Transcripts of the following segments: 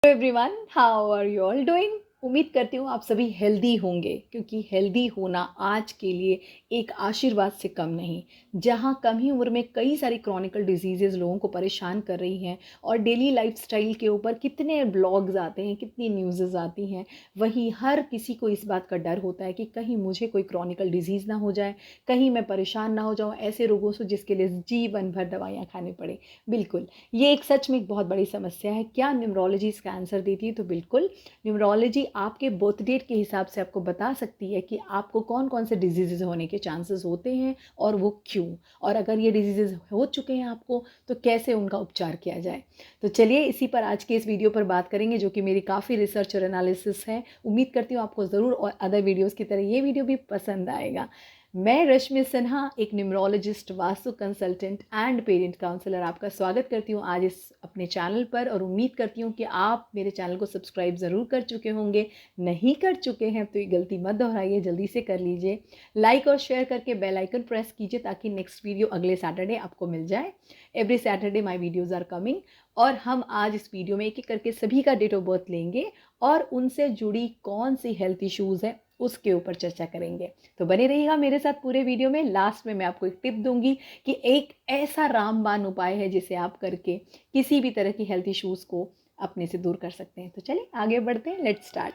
Everyone, how are you all doing. उम्मीद करती हूँ आप सभी हेल्दी होंगे, क्योंकि हेल्दी होना आज के लिए एक आशीर्वाद से कम नहीं। जहाँ कम ही उम्र में कई सारी क्रॉनिकल डिजीजेज लोगों को परेशान कर रही हैं और डेली लाइफस्टाइल के ऊपर कितने ब्लॉग्स आते हैं, कितनी न्यूज़ेस आती हैं, वहीं हर किसी को इस बात का डर होता है कि कहीं मुझे कोई क्रॉनिकल डिजीज़ ना हो जाए, कहीं मैं परेशान ना हो जाऊँ ऐसे रोगों से जिसके लिए जीवन भर दवाइयाँ खानी पड़े। बिल्कुल, ये एक सच में एक बहुत बड़ी समस्या है। क्या न्यूमरोलॉजी इसका आंसर देती है? तो बिल्कुल, न्यूमरोलॉजी आपके बर्थ डेट के हिसाब से आपको बता सकती है कि आपको कौन कौन से डिजीज़ेज़ होने के चांसेस होते हैं और वो क्यों, और अगर ये डिजीज़ेज़ हो चुके हैं आपको तो कैसे उनका उपचार किया जाए। तो चलिए इसी पर आज के इस वीडियो पर बात करेंगे, जो कि मेरी काफ़ी रिसर्च और एनालिसिस है। उम्मीद करती हूँ आपको ज़रूर और अदर वीडियोज़ की तरह ये वीडियो भी पसंद आएगा। मैं रश्मि सिन्हा, एक numerologist, vastu consultant and parent counsellor, आपका स्वागत करती हूँ आज इस अपने चैनल पर, और उम्मीद करती हूँ कि आप मेरे चैनल को सब्सक्राइब ज़रूर कर चुके होंगे। नहीं कर चुके हैं तो ये गलती मत दोहराइए, जल्दी से कर लीजिए। लाइक और शेयर करके बेल आइकन प्रेस कीजिए ताकि नेक्स्ट वीडियो अगले सैटरडे आपको मिल जाए। Every Saturday my videos are coming, और हम आज इस वीडियो में एक एक करके सभी का डेट ऑफ बर्थ लेंगे और उनसे जुड़ी कौन सी हेल्थ इश्यूज़ हैं उसके ऊपर चर्चा करेंगे। तो बने रहिएगा मेरे साथ पूरे वीडियो में। लास्ट में मैं आपको एक टिप दूंगी कि एक ऐसा रामबाण उपाय है जिसे आप करके किसी भी तरह की हेल्थ इश्यूज़ को अपने से दूर कर सकते हैं। तो चलिए आगे बढ़ते हैं, लेट्स स्टार्ट।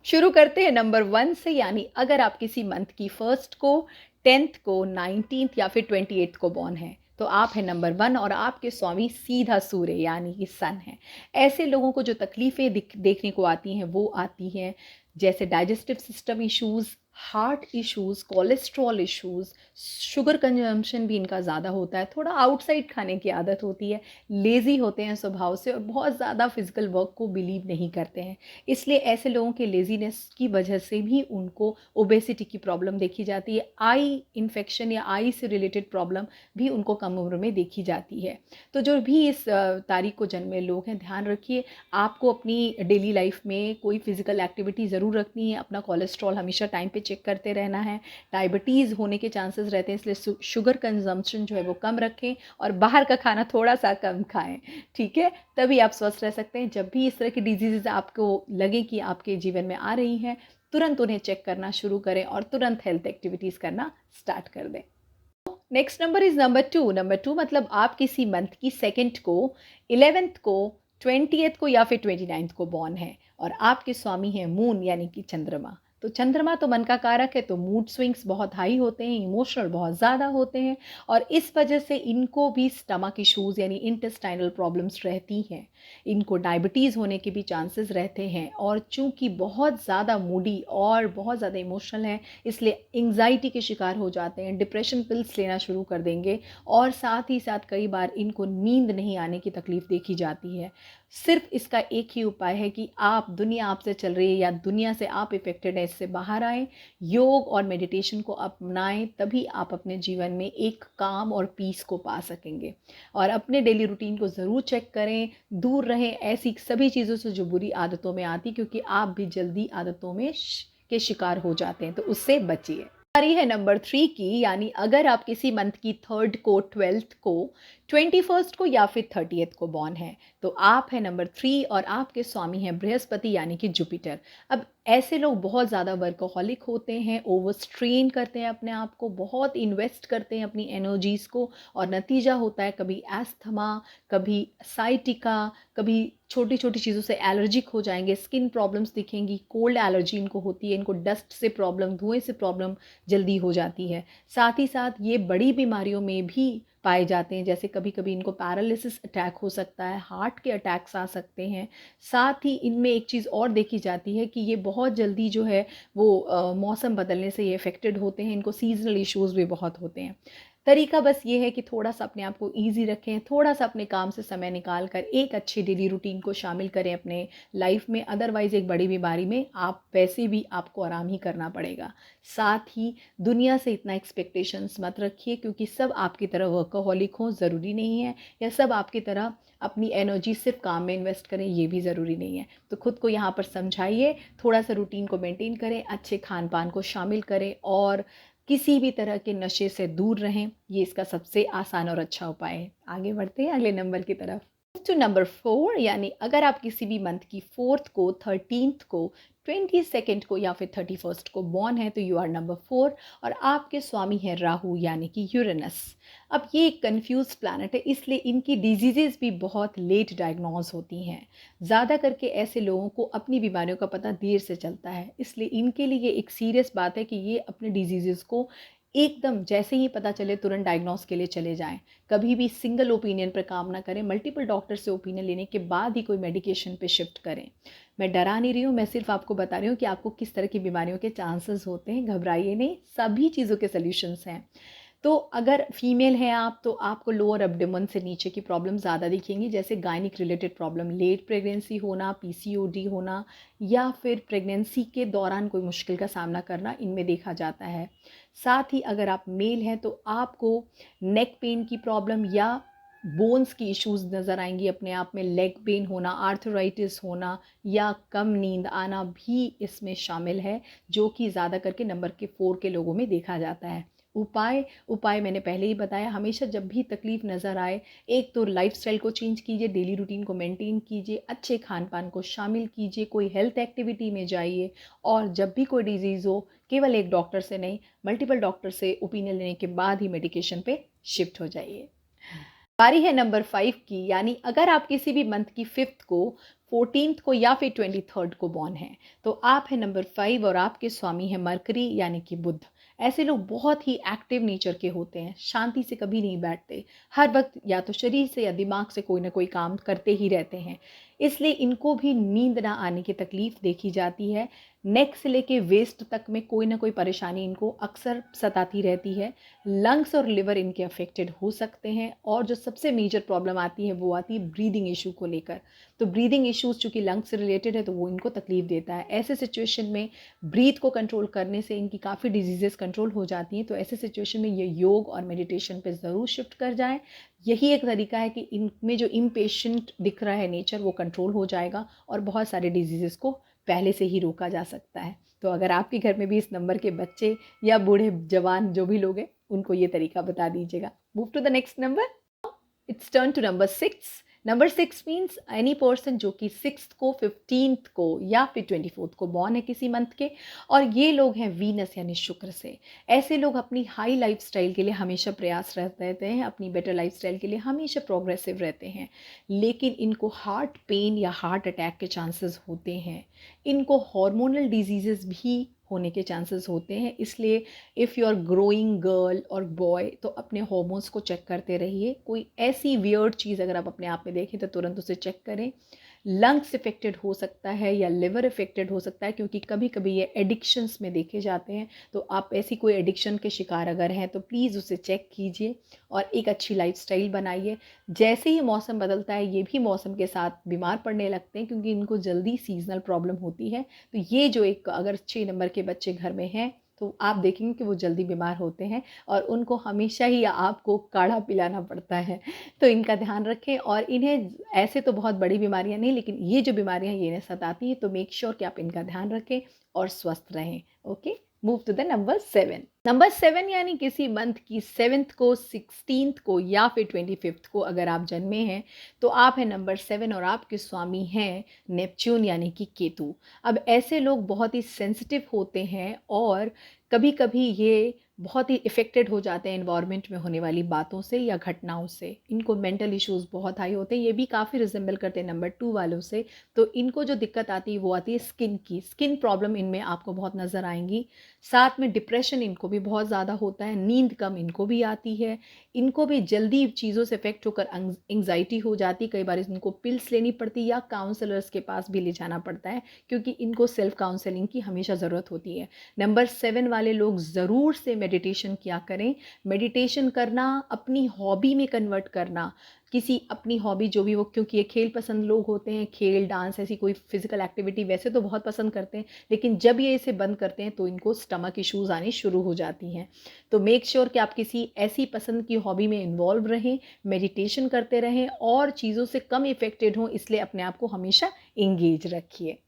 शुरू करते हैं नंबर 1 से, यानी अगर आप किसी मंथ की 1st को, 10th को, 19th या फिर 28th को बॉर्न है तो आप हैं नंबर 1, और आपके स्वामी सीधा सूर्य यानी कि सन है। ऐसे लोगों को जो तकलीफ़ें देखने को आती हैं वो आती हैं जैसे digestive system issues, heart issues, cholesterol issues, sugar consumption भी इनका ज़्यादा होता है, थोड़ा आउटसाइड खाने की आदत होती है, लेज़ी होते हैं स्वभाव से और बहुत ज़्यादा फिजिकल वर्क को बिलीव नहीं करते हैं। इसलिए ऐसे लोगों के लेज़ीनेस की वजह से भी उनको ओबेसिटी की प्रॉब्लम देखी जाती है। आई इन्फेक्शन या आई से रिलेटेड प्रॉब्लम भी उनको कम उम्र में देखी जाती है। तो जो भी इस तारीख को जन्मे लोग हैं, ध्यान रखिए आपको अपनी डेली लाइफ में कोई फिजिकल एक्टिविटी ज़रूर रखनी है, अपना कोलेस्ट्रॉल हमेशा टाइम पे चेक करते रहना है। डायबिटीज़ होने के चांसेस रहते हैं, इसलिए शुगर कंजम्पशन जो है वो कम रखें और बाहर का खाना थोड़ा सा कम खाएं, ठीक है? तभी आप स्वस्थ रह सकते हैं। जब भी इस तरह की डिजीज़ आपको लगे कि आपके जीवन में आ रही हैं, तुरंत उन्हें चेक करना शुरू करें और तुरंत हेल्थ एक्टिविटीज़ करना स्टार्ट कर दें। नेक्स्ट नंबर इज़ नंबर 2 मतलब आप किसी मंथ की 2nd को, 11th को, 20th को या फिर 29th को बॉर्न है और आपके स्वामी हैं मून यानी कि चंद्रमा। तो चंद्रमा तो मन का कारक है, तो मूड स्विंग्स बहुत हाई होते हैं, इमोशनल बहुत ज़्यादा होते हैं, और इस वजह से इनको भी स्टमक इश्यूज़ यानी इंटेस्टाइनल प्रॉब्लम्स रहती हैं। इनको डायबिटीज़ होने के भी चांसेस रहते हैं, और चूंकि बहुत ज़्यादा मूडी और बहुत ज़्यादा इमोशनल हैं, इसलिए एंग्जाइटी के शिकार हो जाते हैं, डिप्रेशन पिल्स लेना शुरू कर देंगे, और साथ ही साथ कई बार इनको नींद नहीं आने की तकलीफ़ देखी जाती है। सिर्फ इसका एक ही उपाय है कि आप, दुनिया आपसे चल रही है या दुनिया से आप इफ़ेक्टेड हैं, इससे बाहर आएँ, योग और मेडिटेशन को अपनाएं, तभी आप अपने जीवन में एक काम और पीस को पा सकेंगे। और अपने डेली रूटीन को ज़रूर चेक करें, दूर रहें ऐसी सभी चीज़ों से जो बुरी आदतों में आती, क्योंकि आप भी जल्दी आदतों में के शिकार हो जाते हैं, तो उससे बचिए। बारी है नंबर 3 की, यानी अगर आप किसी मंथ की 3rd को, 12th को, 21st को या फिर 30th को बॉर्न है तो आप हैं नंबर 3, और आपके स्वामी हैं बृहस्पति यानी कि जुपिटर। अब ऐसे लोग बहुत ज़्यादा वर्कोहॉलिक होते हैं, ओवर स्ट्रेन करते हैं अपने आप को, बहुत इन्वेस्ट करते हैं अपनी एनर्जीज़ को, और नतीजा होता है कभी एस्थमा, कभी साइटिका, कभी छोटी छोटी चीज़ों से एलर्जिक हो जाएंगे, स्किन प्रॉब्लम्स दिखेंगी, कोल्ड एलर्जी इनको होती है, इनको डस्ट से प्रॉब्लम, धुएं से प्रॉब्लम जल्दी हो जाती है। साथ ही साथ ये बड़ी बीमारियों में भी पाए जाते हैं, जैसे कभी कभी इनको पैरालिसिस अटैक हो सकता है, हार्ट के अटैक्स आ सकते हैं। साथ ही इनमें एक चीज़ और देखी जाती है कि ये बहुत जल्दी जो है वो मौसम बदलने से ये अफेक्टेड होते हैं, इनको सीजनल इश्यूज़ भी बहुत होते हैं। तरीका बस ये है कि थोड़ा सा अपने आप को ईजी रखें, थोड़ा सा अपने काम से समय निकाल कर एक अच्छी डेली रूटीन को शामिल करें अपने लाइफ में। अदरवाइज़ एक बड़ी बीमारी में आप वैसे भी आपको आराम ही करना पड़ेगा। साथ ही दुनिया से इतना एक्सपेक्टेशंस मत रखिए, क्योंकि सब आपकी तरह वर्कहोलिक हों ज़रूरी नहीं है, या सब आपकी तरह अपनी एनर्जी सिर्फ काम में इन्वेस्ट करें ये भी ज़रूरी नहीं है। तो खुद को यहाँ पर समझाइए, थोड़ा सा रूटीन को मेंटेन करें, अच्छे खान पान को शामिल करें, और किसी भी तरह के नशे से दूर रहें। ये इसका सबसे आसान और अच्छा उपाय है। आगे बढ़ते हैं अगले नंबर की तरफ। टू नंबर 4, यानी अगर आप किसी भी मंथ की 4th को, 13th को, 22nd को या फिर 31st को बॉर्न है तो यू आर नंबर 4 और आपके स्वामी है राहु यानी कि यूरेनस। अब ये एक कन्फ्यूज प्लैनेट है, इसलिए इनकी डिजीजेज भी बहुत लेट डायग्नोज होती हैं। ज़्यादा करके ऐसे लोगों को अपनी बीमारियों का पता देर से चलता है, इसलिए इनके लिए ये एक सीरियस बात है कि ये अपने डिजीजेज को एकदम जैसे ही पता चले तुरंत डायग्नोस के लिए चले जाएं। कभी भी सिंगल ओपिनियन पर काम ना करें, मल्टीपल डॉक्टर से ओपिनियन लेने के बाद ही कोई मेडिकेशन पे शिफ्ट करें। मैं डरा नहीं रही हूँ, मैं सिर्फ आपको बता रही हूँ कि आपको किस तरह की बीमारियों के चांसेस होते हैं। घबराइए नहीं, सभी चीज़ों के सॉल्यूशंस हैं। तो अगर फीमेल हैं आप तो आपको लोअर एब्डोमेन से नीचे की प्रॉब्लम ज़्यादा दिखेंगी, जैसे gynaec related problem, late pregnancy होना, पीसीओडी होना या फिर प्रेगनेंसी के दौरान कोई मुश्किल का सामना करना, इनमें देखा जाता है। साथ ही अगर आप मेल हैं तो आपको नेक पेन की प्रॉब्लम या बोन्स की इश्यूज नज़र आएंगी अपने आप में। लेग पेन होना, आर्थराइटिस होना या कम नींद आना भी इसमें शामिल है, जो कि ज़्यादा करके नंबर के 4 के लोगों में देखा जाता है। उपाय उपाय मैंने पहले ही बताया, हमेशा जब भी तकलीफ़ नज़र आए, एक तो लाइफस्टाइल को चेंज कीजिए, डेली रूटीन को मेंटेन कीजिए, अच्छे खान पान को शामिल कीजिए, कोई हेल्थ एक्टिविटी में जाइए और जब भी कोई डिजीज़ हो केवल एक डॉक्टर से नहीं, मल्टीपल डॉक्टर से ओपिनियन लेने के बाद ही मेडिकेशन पे शिफ्ट हो जाइए। बारी है नंबर 5 की, यानी अगर आप किसी भी मंथ की 5th को, 14th को या फिर 23rd को बॉर्न हैं तो आप हैं नंबर 5 और आपके स्वामी हैं मरकरी यानी कि बुध। ऐसे लोग बहुत ही एक्टिव नेचर के होते हैं, शांति से कभी नहीं बैठते, हर वक्त या तो शरीर से या दिमाग से कोई ना कोई काम करते ही रहते हैं, इसलिए इनको भी नींद ना आने की तकलीफ देखी जाती है। नेक से लेके वेस्ट तक में कोई ना कोई परेशानी इनको अक्सर सताती रहती है। लंग्स और लिवर इनके अफेक्टेड हो सकते हैं और जो सबसे मेजर प्रॉब्लम आती है वो आती है ब्रीदिंग इशू को लेकर। तो ब्रीदिंग इश्यूज चूँकि लंग्स से रिलेटेड है तो वो इनको तकलीफ देता है। ऐसे सिचुएशन में ब्रीथ को कंट्रोल करने से इनकी काफ़ी डिजीजेस कंट्रोल हो जाती हैं। तो ऐसे सिचुएशन में ये योग और मेडिटेशन पे ज़रूर शिफ्ट कर जाएं। यही एक तरीका है कि इनमें जो इम्पेशेंट दिख रहा है नेचर वो कंट्रोल हो जाएगा और बहुत सारे डिजीजेस को पहले से ही रोका जा सकता है। तो अगर आपके घर में भी इस नंबर के बच्चे या बूढ़े जवान जो भी लोग हैं उनको ये तरीका बता दीजिएगा। Move to the next number, it's turn to number 6। Number 6 means any person जो कि 6th को, 15th को या फिर 24th को बॉर्न है किसी मंथ के, और ये लोग हैं वीनस यानी शुक्र से। ऐसे लोग अपनी हाई लाइफस्टाइल के लिए हमेशा प्रयासरत रहते हैं, अपनी बेटर लाइफस्टाइल के लिए हमेशा प्रोग्रेसिव रहते हैं, लेकिन इनको हार्ट पेन या हार्ट अटैक के चांसेस होते हैं। इनको हार्मोनल डिजीजेस भी होने के चांसेस होते हैं, इसलिए if you are growing girl और बॉय तो अपने हॉर्मोन्स को चेक करते रहिए। कोई ऐसी वियर्ड चीज़ अगर आप अपने आप में देखें तो तुरंत उसे चेक करें। लंग्स इफेक्टेड हो सकता है या लिवर इफेक्टेड हो सकता है, क्योंकि कभी कभी ये एडिक्शंस में देखे जाते हैं। तो आप ऐसी कोई एडिक्शन के शिकार अगर हैं तो प्लीज़ उसे चेक कीजिए और एक अच्छी लाइफस्टाइल बनाइए। जैसे ही मौसम बदलता है ये भी मौसम के साथ बीमार पड़ने लगते हैं, क्योंकि इनको जल्दी सीजनल प्रॉब्लम होती है। तो ये जो एक अगर 6 नंबर के बच्चे घर में हैं तो आप देखेंगे कि वो जल्दी बीमार होते हैं और उनको हमेशा ही आपको काढ़ा पिलाना पड़ता है। तो इनका ध्यान रखें, और इन्हें ऐसे तो बहुत बड़ी बीमारियां नहीं, लेकिन ये जो बीमारियां ये इन्हें सताती हैं तो मेक श्योर कि आप इनका ध्यान रखें और स्वस्थ रहें। Okay, move to the number 7। Number 7 यानी किसी मंथ की 7th को, 16th को या फिर 25th को अगर आप जन्मे हैं तो आप हैं नंबर 7 और आपके स्वामी हैं नेपच्यून यानी कि केतु। अब ऐसे लोग बहुत ही सेंसिटिव होते हैं और कभी कभी ये बहुत ही इफ़ेक्टेड हो जाते हैं एनवायरनमेंट में होने वाली बातों से या घटनाओं से। इनको मेंटल इश्यूज बहुत हाई होते हैं, ये भी काफ़ी रिजेंबल करते हैं नंबर 2 वालों से। तो इनको जो दिक्कत आती है वो आती है स्किन की, स्किन प्रॉब्लम इनमें आपको बहुत नज़र आएंगी। साथ में डिप्रेशन इनको भी बहुत ज़्यादा होता है, नींद कम इनको भी आती है, इनको भी जल्दी चीज़ों से इफेक्ट होकर एंग्जाइटी हो जाती है। कई बार इनको पिल्स लेनी पड़ती है या काउंसलर्स के पास भी ले जाना पड़ता है, क्योंकि इनको सेल्फ काउंसलिंग की हमेशा ज़रूरत होती है। नंबर 7 वाले लोग ज़रूर से मेडिटेशन किया करें। मेडिटेशन करना अपनी हॉबी में कन्वर्ट करना, किसी अपनी हॉबी जो भी वो, क्योंकि ये खेल पसंद लोग होते हैं, खेल, डांस, ऐसी कोई फिजिकल एक्टिविटी वैसे तो बहुत पसंद करते हैं, लेकिन जब ये इसे बंद करते हैं तो इनको स्टमक इश्यूज़ आने शुरू हो जाती हैं। तो मेक श्योर कि आप किसी ऐसी पसंद की हॉबी में इन्वॉल्व रहें, मेडिटेशन करते रहें और चीज़ों से कम इफेक्टेड हों, इसलिए अपने आप को हमेशा एंगेज रखिए।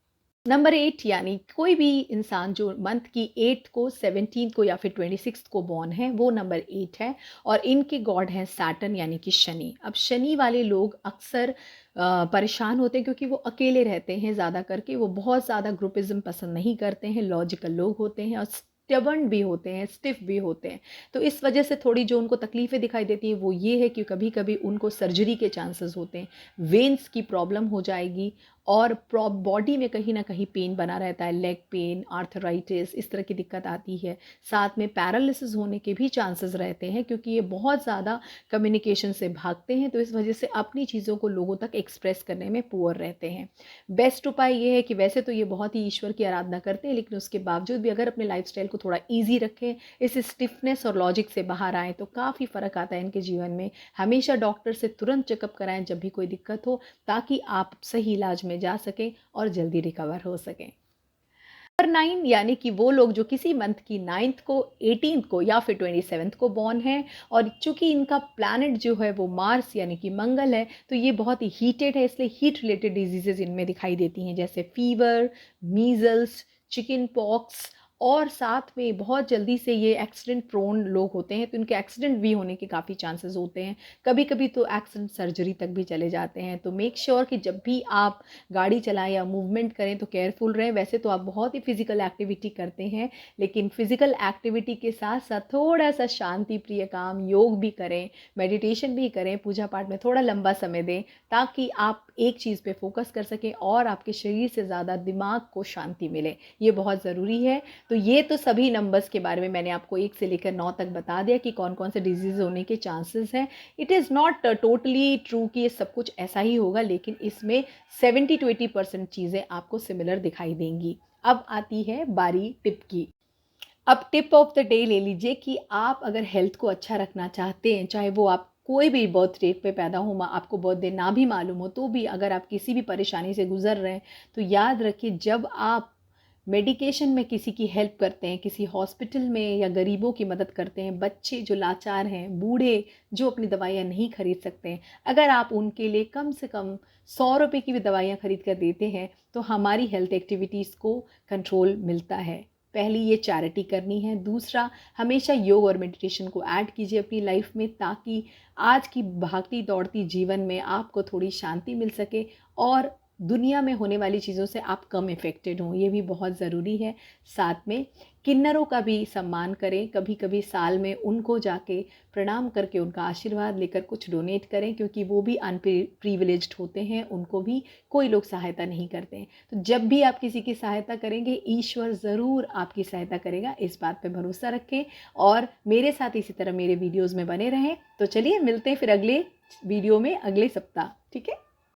नंबर 8 यानी कोई भी इंसान जो मंथ की 8 को, 17 को या फिर 26 को बॉर्न है, वो नंबर 8 है। और इनके गॉड हैं सैटर्न यानी कि शनि। अब शनि वाले लोग अक्सर परेशान होते हैं क्योंकि वो अकेले रहते हैं ज़्यादा करके, वो बहुत ज़्यादा ग्रुपिज़्म पसंद नहीं करते हैं, लॉजिकल लोग होते हैं और स्टबर्न भी होते हैं, स्टिफ भी होते हैं। तो इस वजह से थोड़ी जो उनको तकलीफ़ें दिखाई देती हैं वो ये है कि कभी कभी उनको सर्जरी के चांसेस होते हैं, वेन्स की प्रॉब्लम हो जाएगी और बॉडी में कहीं ना कहीं पेन बना रहता है, लेग पेन, आर्थराइटिस, इस तरह की दिक्कत आती है। साथ में पैरालिसिस होने के भी चांसेस रहते हैं क्योंकि ये बहुत ज़्यादा कम्युनिकेशन से भागते हैं, तो इस वजह से अपनी चीज़ों को लोगों तक एक्सप्रेस करने में पुअर रहते हैं। बेस्ट उपाय ये है कि वैसे तो ये बहुत ही ईश्वर की आराधना करते हैं, लेकिन उसके बावजूद भी अगर अपने लाइफस्टाइल को थोड़ा ईजी रखें, इस स्टिफनेस और लॉजिक से बाहर आएँ, तो काफ़ी फ़र्क आता है इनके जीवन में। हमेशा डॉक्टर से तुरंत चेकअप कराएं जब भी कोई दिक्कत हो, ताकि आप सही इलाज में जा सकें और जल्दी रिकवर हो सकें। नंबर 9 यानी कि वो लोग जो किसी मंथ की 9th को, 18th को या फिर 27th को बॉर्न है, और चूंकि इनका प्लैनेट जो है वो मार्स यानी कि मंगल है, तो ये बहुत ही हीटेड है, इसलिए हीट रिलेटेड डिजीजेज इनमें दिखाई देती हैं, जैसे फीवर, मीजल्स, चिकन पॉक्स। और साथ में बहुत जल्दी से ये एक्सीडेंट प्रोन लोग होते हैं, तो इनके एक्सीडेंट भी होने के काफ़ी चांसेस होते हैं, कभी कभी तो एक्सीडेंट सर्जरी तक भी चले जाते हैं। तो मेक श्योर कि जब भी आप गाड़ी चलाएं या मूवमेंट करें तो केयरफुल रहें। वैसे तो आप बहुत ही फिजिकल एक्टिविटी करते हैं, लेकिन फिजिकल एक्टिविटी के साथ साथ थोड़ा सा शांति प्रिय काम, योग भी करें, मेडिटेशन भी करें, पूजा पाठ में थोड़ा लंबा समय दें, ताकि आप एक चीज़ पे फोकस कर सकें और आपके शरीर से ज़्यादा दिमाग को शांति मिले। ये बहुत ज़रूरी है। तो ये तो सभी नंबर्स के बारे में मैंने आपको 1 से लेकर 9 तक बता दिया कि कौन कौन से डिजीज़ होने के चांसेस हैं। It is not totally true कि ये सब कुछ ऐसा ही होगा, लेकिन इसमें 70 to 80% चीज़ें आपको सिमिलर दिखाई देंगी। अब आती है बारी टिप की। अब टिप ऑफ द डे ले लीजिए कि आप अगर हेल्थ को अच्छा रखना चाहते हैं, चाहे वो आप कोई भी बर्थ डेट पे पैदा हो, आपको बर्थडे ना भी मालूम हो, तो भी अगर आप किसी भी परेशानी से गुजर रहे हैं, तो याद रखिए, जब आप मेडिकेशन में किसी की हेल्प करते हैं, किसी हॉस्पिटल में या गरीबों की मदद करते हैं, बच्चे जो लाचार हैं, बूढ़े जो अपनी दवाइयाँ नहीं खरीद सकते हैं, अगर आप उनके लिए कम से कम 100 रुपये की भी दवाइयाँ खरीद कर देते हैं, तो हमारी हेल्थ एक्टिविटीज़ को कंट्रोल मिलता है। पहली ये चैरिटी करनी है। दूसरा, हमेशा योग और मेडिटेशन को ऐड कीजिए अपनी लाइफ में, ताकि आज की भागती दौड़ती जीवन में आपको थोड़ी शांति मिल सके और दुनिया में होने वाली चीज़ों से आप कम इफ़ेक्टेड हों, ये भी बहुत ज़रूरी है। साथ में किन्नरों का भी सम्मान करें, कभी कभी साल में उनको जाके प्रणाम करके उनका आशीर्वाद लेकर कुछ डोनेट करें, क्योंकि वो भी अनप्रिविलेज्ड होते हैं, उनको भी कोई लोग सहायता नहीं करते हैं। तो जब भी आप किसी की सहायता करेंगे, ईश्वर ज़रूर आपकी सहायता करेगा, इस बात पे भरोसा रखें। और मेरे साथ इसी तरह मेरे वीडियोज़ में बने रहें। तो चलिए मिलते हैं फिर अगले वीडियो में अगले सप्ताह, ठीक है।